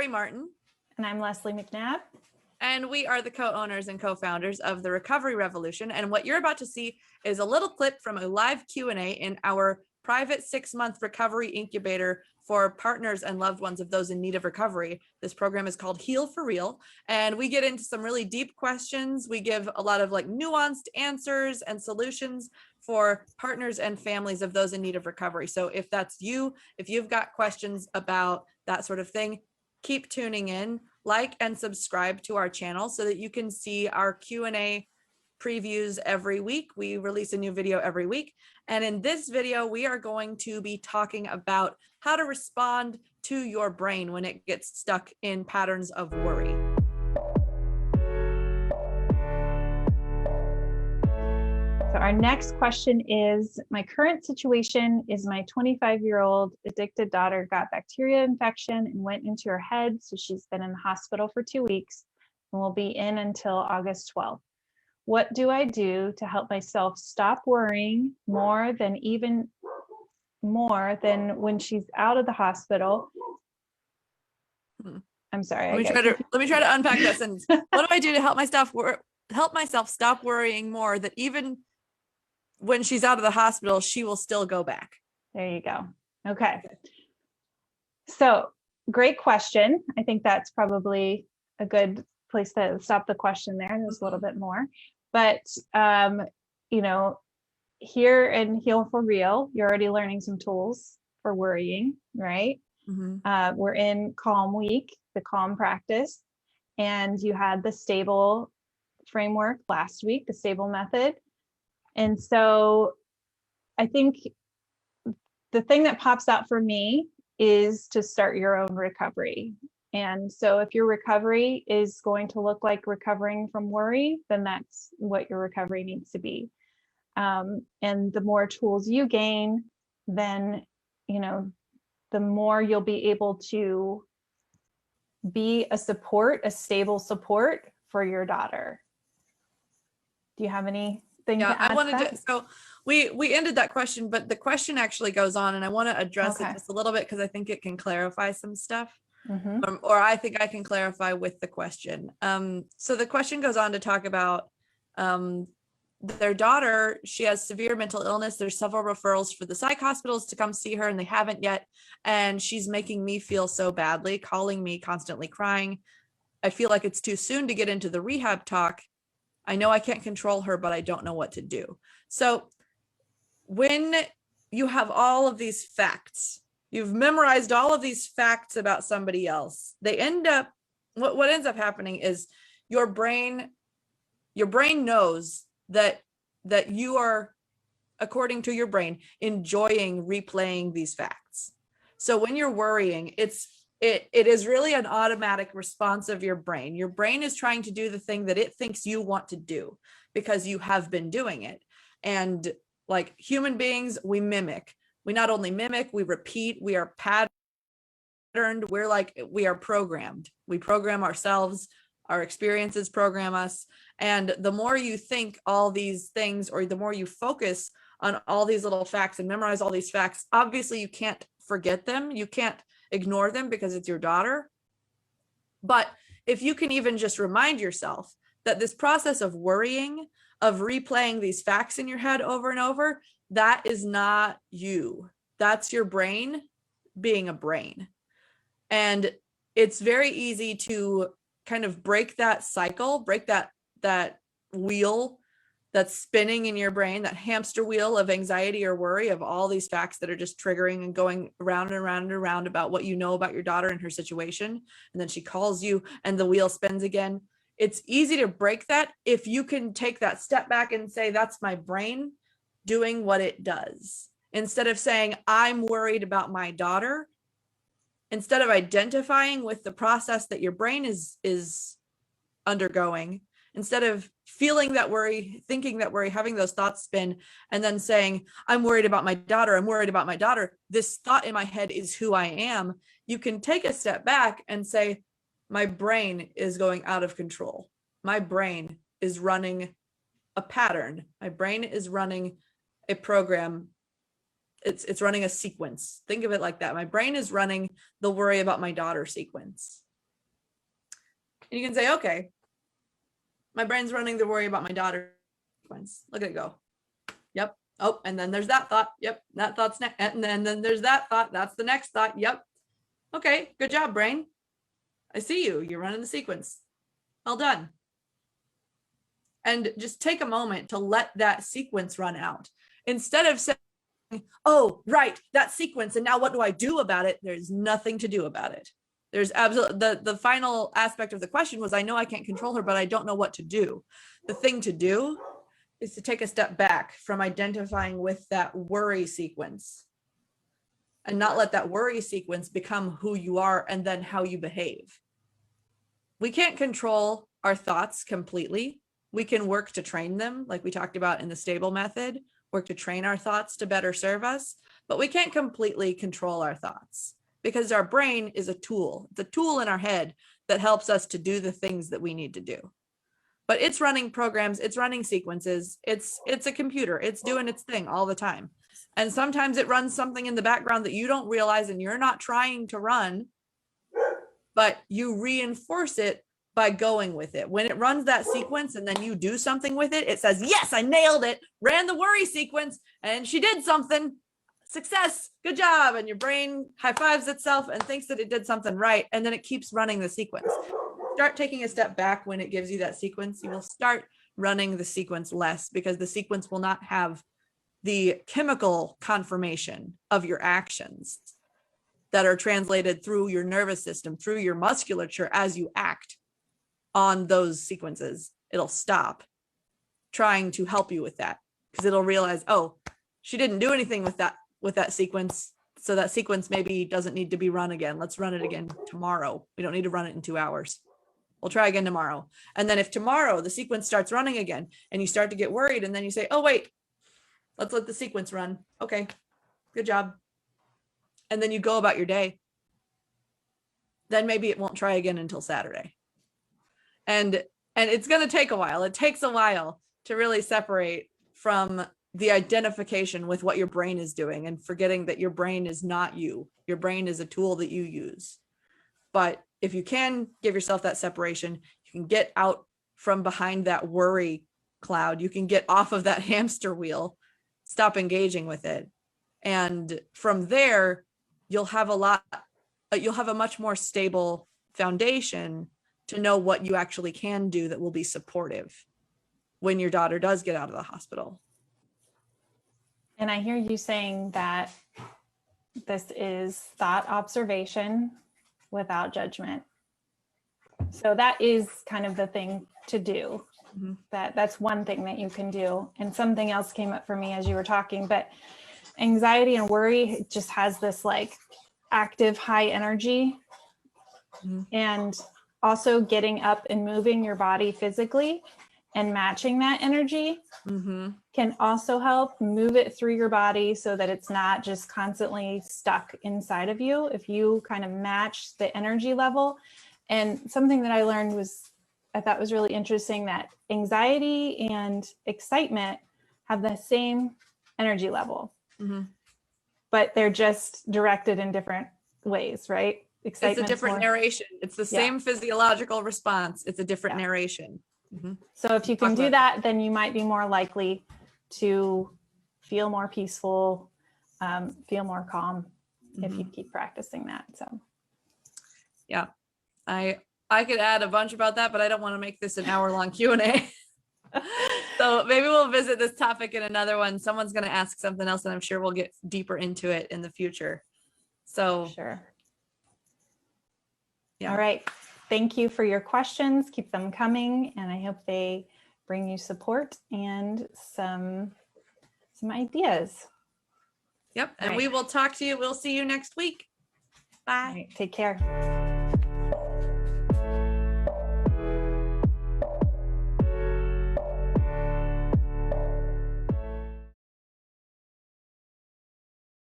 Cory Martin. And I'm Leslie MacNabb. And we are the co-owners and co-founders of the Recovery Revolution. And what you're about to see is a little clip from a live Q&A in our private 6-month recovery incubator for partners and loved ones of those in need of recovery. This program is called Heal for Real. And we get into some really deep questions. We give a lot of nuanced answers and solutions for partners and families of those in need of recovery. So if that's you, if you've got questions about that sort of thing, keep tuning in, like and subscribe to our channel so that you can see our Q&A previews every week. We release a new video every week. And in this video, we are going to be talking about how to respond to your brain when it gets stuck in patterns of worry. So our next question is, my current situation is my 25-year-old addicted daughter got bacteria infection and went into her head. So she's been in the hospital for 2 weeks and will be in until August 12th. What do I do to help myself stop worrying more than when she's out of the hospital? I'm sorry. Let me try to unpack that sentence. What do I do to help myself stop worrying more that even when she's out of the hospital, she will still go back? There you go. Okay. So great question. I think that's probably a good place to stop the question there. There's a little bit more, but here in Heal for Real, you're already learning some tools for worrying, right? Mm-hmm. We're in Calm Week, the Calm practice, and you had the stable framework last week, the stable method. And so I think the thing that pops out for me is to start your own recovery. And so if your recovery is going to look like recovering from worry, then that's what your recovery needs to be. And the more tools you gain, then, the more you'll be able to be a stable support for your daughter. Do you have anything to add? I wanted to, so we ended that question, but the question actually goes on, and I want to address it just a little bit because I think it can clarify some stuff. Mm-hmm. Or I think I can clarify with the question. So the question goes on to talk about their daughter. She has severe mental illness. There's several referrals for the psych hospitals to come see her, and they haven't yet. And she's making me feel so badly, calling me, constantly crying. I feel like it's too soon to get into the rehab talk. I know I can't control her, but I don't know what to do. So when you have all of these facts, you've memorized all of these facts about somebody else, they end up, what ends up happening is your brain knows that you are, according to your brain, enjoying replaying these facts. So when you're worrying, it is really an automatic response of your brain. Your brain is trying to do the thing that it thinks you want to do because you have been doing it. And like human beings, we mimic. We not only mimic, we repeat, we are patterned. We are programmed. We program ourselves. Our experiences program us. And the more you think all these things, or the more you focus on all these little facts and memorize all these facts, obviously you can't forget them. You can't ignore them because it's your daughter. But if you can even just remind yourself that this process of worrying, of replaying these facts in your head over and over, that is not you. That's your brain being a brain. And it's very easy to kind of break that cycle, break that wheel that's spinning in your brain, that hamster wheel of anxiety or worry of all these facts that are just triggering and going around and around and around about what you know about your daughter and her situation. And then she calls you and the wheel spins again. It's easy to break that if you can take that step back and say, that's my brain doing what it does. Instead of saying, I'm worried about my daughter, instead of identifying with the process that your brain is undergoing, instead of feeling that worry, thinking that worry, having those thoughts spin, and then saying, I'm worried about my daughter, I'm worried about my daughter, this thought in my head is who I am, you can take a step back and say, my brain is going out of control. My brain is running a pattern. My brain is running a program. It's running a sequence. Think of it like that. My brain is running the worry about my daughter sequence. And you can say, okay, my brain's running the worry about my daughter. Look at it go. Yep. Oh, and then there's that thought. Yep. That thought's next. And then there's that thought. That's the next thought. Yep. Okay. Good job, brain. I see you. You're running the sequence. Well done. And just take a moment to let that sequence run out. Instead of saying, oh, right, that sequence, and now what do I do about it? There's nothing to do about it. There's absolutely, the final aspect of the question was, I know I can't control her, but I don't know what to do. The thing to do is to take a step back from identifying with that worry sequence and not let that worry sequence become who you are and then how you behave. We can't control our thoughts completely. We can work to train them, like we talked about in the stable method, work to train our thoughts to better serve us, but we can't completely control our thoughts because our brain is a tool. It's a tool in our head that helps us to do the things that we need to do. But it's running programs, it's running sequences, it's a computer, it's doing its thing all the time. And sometimes it runs something in the background that you don't realize and you're not trying to run, but you reinforce it by going with it. When it runs that sequence and then you do something with it, it says, yes, I nailed it, ran the worry sequence, and she did something. Success, good job. And your brain high fives itself and thinks that it did something right. And then it keeps running the sequence. Start taking a step back when it gives you that sequence. You will start running the sequence less because the sequence will not have the chemical confirmation of your actions that are translated through your nervous system, through your musculature as you act on those sequences. It'll stop trying to help you with that because it'll realize, oh, she didn't do anything with that sequence. So that sequence maybe doesn't need to be run again. Let's run it again tomorrow. We don't need to run it in 2 hours. We'll try again tomorrow. And then if tomorrow the sequence starts running again and you start to get worried and then you say, oh, wait, let's let the sequence run. Okay, good job. And then you go about your day. Then maybe it won't try again until Saturday. And it's going to take a while. It takes a while to really separate from the identification with what your brain is doing and forgetting that your brain is not you. Your brain is a tool that you use. But if you can give yourself that separation, you can get out from behind that worry cloud. You can get off of that hamster wheel, stop engaging with it. And from there, you'll have a much more stable foundation to know what you actually can do that will be supportive when your daughter does get out of the hospital. And I hear you saying that this is thought observation without judgment. So that is kind of the thing to do. Mm-hmm. That's one thing that you can do. And something else came up for me as you were talking, but anxiety and worry just has this like active high energy. Mm-hmm. And also getting up and moving your body physically and matching that energy mm-hmm. can also help move it through your body so that it's not just constantly stuck inside of you. If you kind of match the energy level. And something that I learned I thought was really interesting, that anxiety and excitement have the same energy level, mm-hmm. but they're just directed in different ways, right? It's a different narration. It's the same physiological response. It's a different narration. Mm-hmm. So if you can do that, then you might be more likely to feel more peaceful, feel more calm mm-hmm. if you keep practicing that. So, yeah, I could add a bunch about that, but I don't want to make this an hour-long Q&A. So maybe we'll visit this topic in another one. Someone's going to ask something else, and I'm sure we'll get deeper into it in the future. So sure. Yeah. All right. Thank you for your questions. Keep them coming, and I hope they bring you support and some ideas. Yep. And we will talk to you. We'll see you next week. Bye. All right, take care.